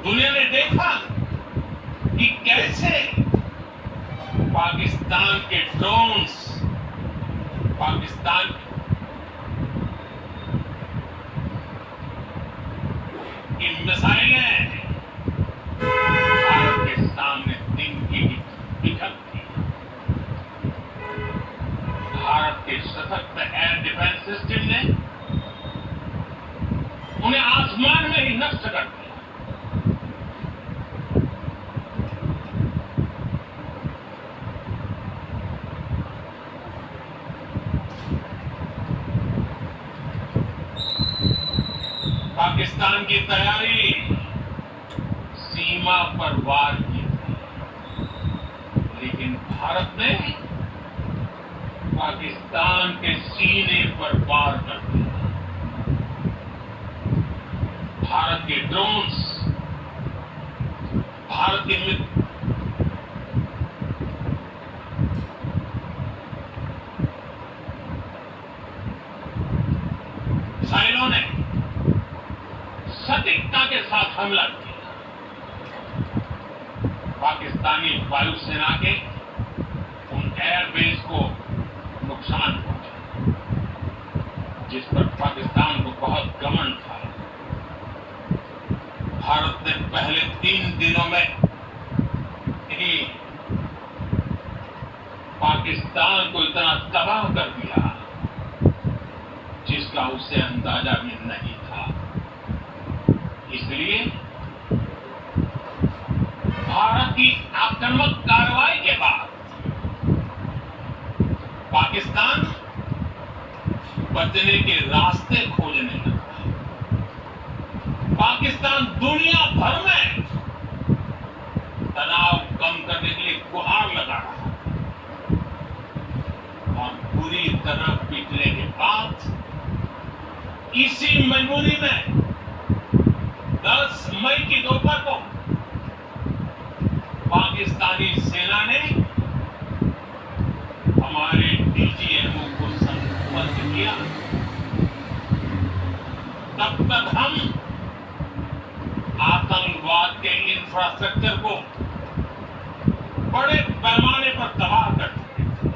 दुनिया ने देखा कि कैसे पाकिस्तान के ड्रोन्स, पाकिस्तान की मिसाइलें भारत के सामने दिन की बिखर थी। भारत के सशक्त एयर डिफेंस सिस्टम ने उन्हें आसमान में ही नष्ट कर दिया। पाकिस्तान की तैयारी सीमा पर वार की थी, लेकिन भारत ने पाकिस्तान के सीने पर वार कर दिया। भारत के ड्रोन्स, भारत के मिसाइलों ने सटीकता के साथ हमला किया। पाकिस्तानी वायुसेना के उन एयरबेस को नुकसान पहुंचा, जिस पर पाकिस्तान को बहुत घमंड था। भारत ने पहले 3 दिनों में ही पाकिस्तान को इतना तबाह कर दिया जिसका उसे अंदाजा भी नहीं था। इसलिए भारत की आक्रामक कार्रवाई के बाद पाकिस्तान बचने के रास्ते खोजने लगा। पाकिस्तान दुनिया भर में तनाव कम करने के लिए गुहार लगा रहा और पूरी तरह पिटने के बाद इसी मजबूरी में 10 मई की दोपहर को पाकिस्तानी सेना ने हमारे डीजीएमओ को संबोधित किया। तब तक हम आतंकवाद के इंफ्रास्ट्रक्चर को बड़े पैमाने पर तबाह कर चुके थे।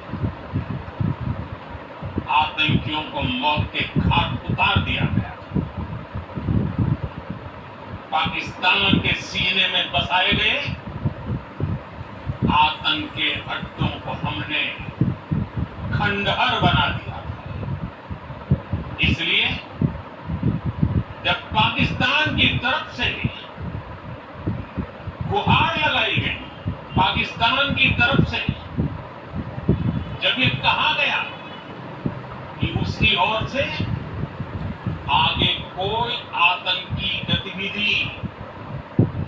आतंकियों को मौत के घाट उतार दिया गया। पाकिस्तान के सीने में बसाए गए आतंक के अड्डों को हमने खंडहर बना दिया। इसलिए जब पाकिस्तान की तरफ से गुहार लगाई गई, पाकिस्तान की तरफ से जब ये कहा गया कि उसकी ओर से आगे कोई आतंकी गतिविधि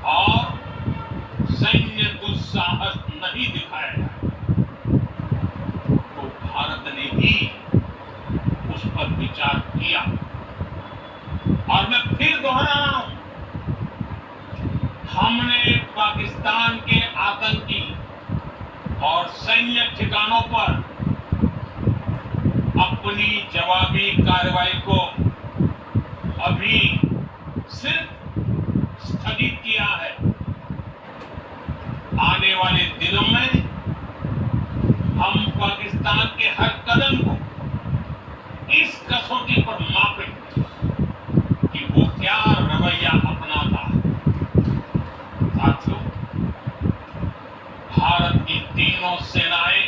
और सैन्य दुस्साहस नहीं दिखाया, तो भारत ने भी उस पर विचार किया। और मैं फिर दोहरा रहा हूं, हमने पाकिस्तान के आतंकी और सैन्य ठिकानों पर अपनी जवाबी कार्रवाई को अभी सिर्फ स्थगित किया है। आने वाले दिनों में हम पाकिस्तान के हर कदम को इस कसौटी पर मापेंगे कि वो क्या रवैया अपनाता है। साथियों, भारत की तीनों सेनाएं,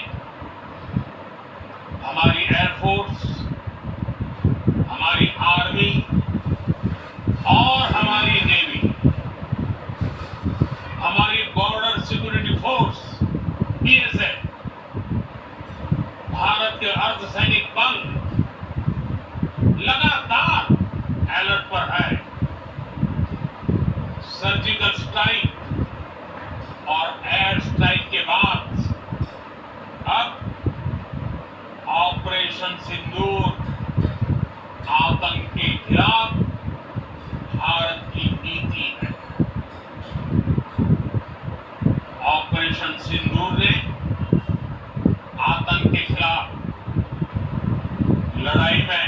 हमारी एयरफोर्स, हमारी आर्मी और हमारी नेवी, हमारी border security force BSF, Bharat के अर्धसैनिक बल लगातार अलर्ट पर है। सर्जिकल स्ट्राइक और एयर स्ट्राइक के बाद अब ऑपरेशन सिंदूर आतंक के खिलाफ भारत की नीति है। ऑपरेशन सिंदूर ने आतंक के खिलाफ लड़ाई में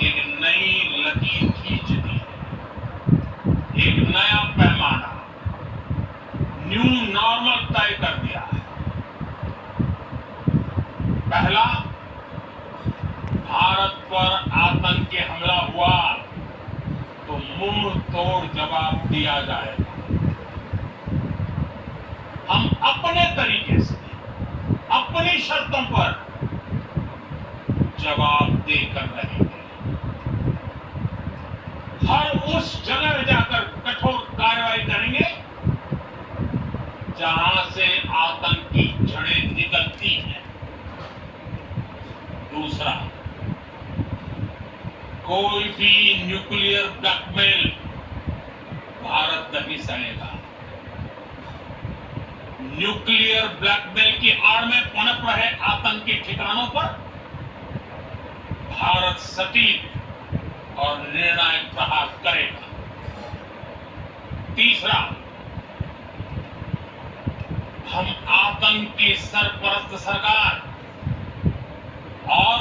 एक नई लकीर खींच दी है, एक नया पैमाना। नॉर्मल तय कर दिया है। पहला, भारत पर आतंकी हमला हुआ तो मुंह तोड़ जवाब दिया जाएगा। हम अपने तरीके से, अपनी शर्तों पर जवाब देकर रहेंगे। हर उस जगह जाकर कठोर कार्रवाई करेंगे जहां से आतंक की जड़ें निकलती हैं। दूसरा, कोई भी न्यूक्लियर ब्लैकमेल भारत नहीं सहेगा। न्यूक्लियर ब्लैकमेल की आड़ में पनप रहे आतंकी ठिकानों पर भारत सटीक और निर्णायक प्रहार करेगा। तीसरा, हम आतंक की सरपरस्त सरकार और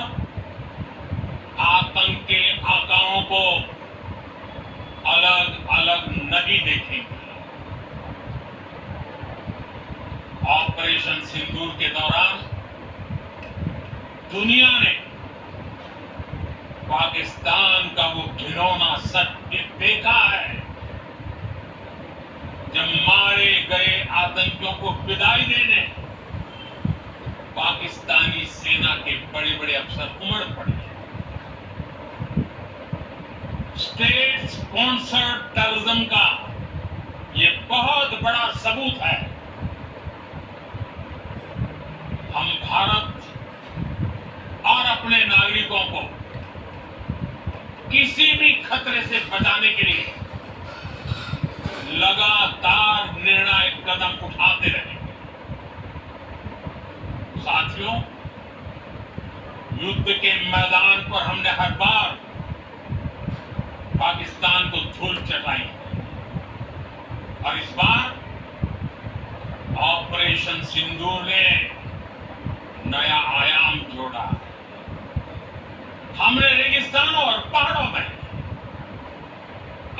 आतंक के आकाओं को अलग अलग नहीं देखेंगे। ऑपरेशन सिंदूर के दौरान दुनिया ने पाकिस्तान का वो घिनौना सच देखा है, जब मारे गए आतंकियों को विदाई देने पाकिस्तानी सेना के बड़े बड़े अफसर उमड़ पड़े। स्टेट स्पॉन्सर्ड टेररिज्म का ये बहुत बड़ा सबूत है। हम भारत और अपने नागरिकों को किसी भी खतरे से बचाने के लिए लगातार निर्णायक कदम उठाते रहेंगे। साथियों, युद्ध के मैदान पर हमने हर बार पाकिस्तान को धूल चटाई और इस बार ऑपरेशन सिंदूर ने नया आयाम जोड़ा। हमने रेगिस्तानों और पहाड़ों में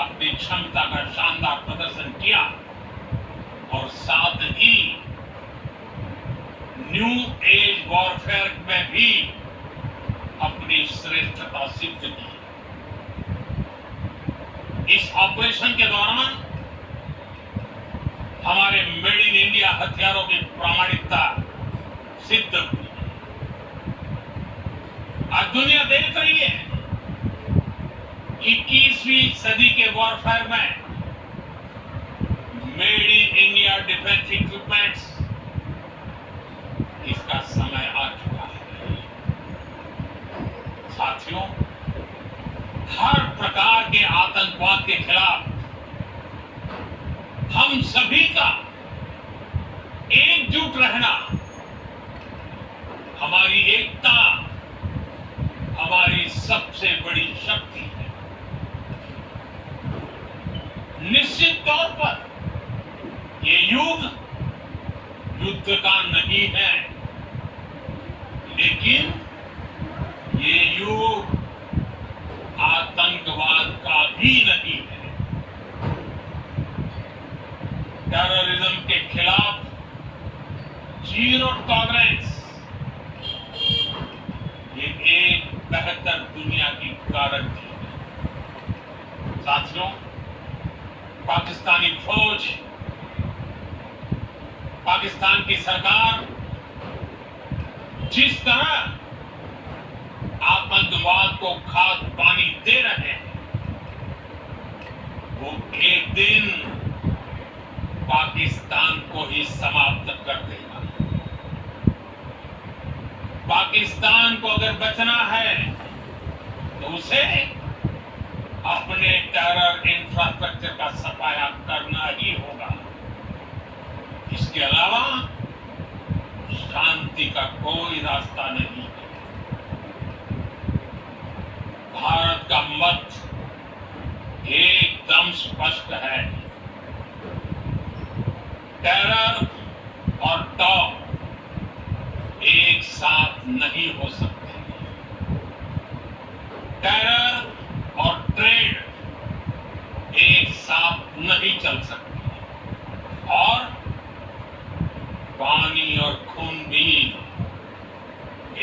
अपनी क्षमता का शानदार प्रदर्शन किया और साथ ही न्यू एज वॉरफेयर में भी अपनी श्रेष्ठता सिद्ध की। इस ऑपरेशन के दौरान हमारे मेड इन इंडिया हथियारों की प्रामाणिकता सिद्ध हुई। आज दुनिया देख रही है 21वीं सदी के वॉरफेयर में made in India defence equipments, इसका समय आ चुका है। साथियों, हर प्रकार के आतंकवाद के खिलाफ हम सभी का एकजुट रहना, हमारी एकता हमारी सबसे बड़ी शक्ति है। निश्चित तौर पर ये युग युद्ध का नहीं है, लेकिन ये युग आतंकवाद का भी नहीं है। टेररिज्म के खिलाफ जीरो टॉलरेंस, ये एक बेहतर दुनिया की गारंटी है। साथियों, पाकिस्तानी फौज, पाकिस्तान की सरकार जिस तरह आतंकवाद को खाद पानी दे रहे हैं, वो एक दिन पाकिस्तान को ही समाप्त कर देगा। पाकिस्तान को अगर बचना है तो उसे अपने टेरर इंफ्रास्ट्रक्चर का सफाया करना ही होगा। इसके अलावा शांति का कोई रास्ता नहीं है। भारत का मत एकदम स्पष्ट है। टेरर और टॉप एक साथ नहीं हो सकते। टेरर और ट्रेड एक साथ नहीं चल सकते और पानी और खून भी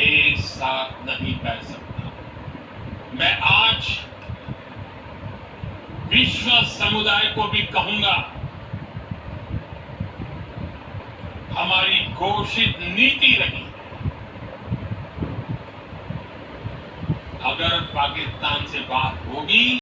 एक साथ नहीं बह सकता। मैं आज विश्व समुदाय को भी कहूंगा, हमारी घोषित नीति रही, अगर पाकिस्तान से बात होगी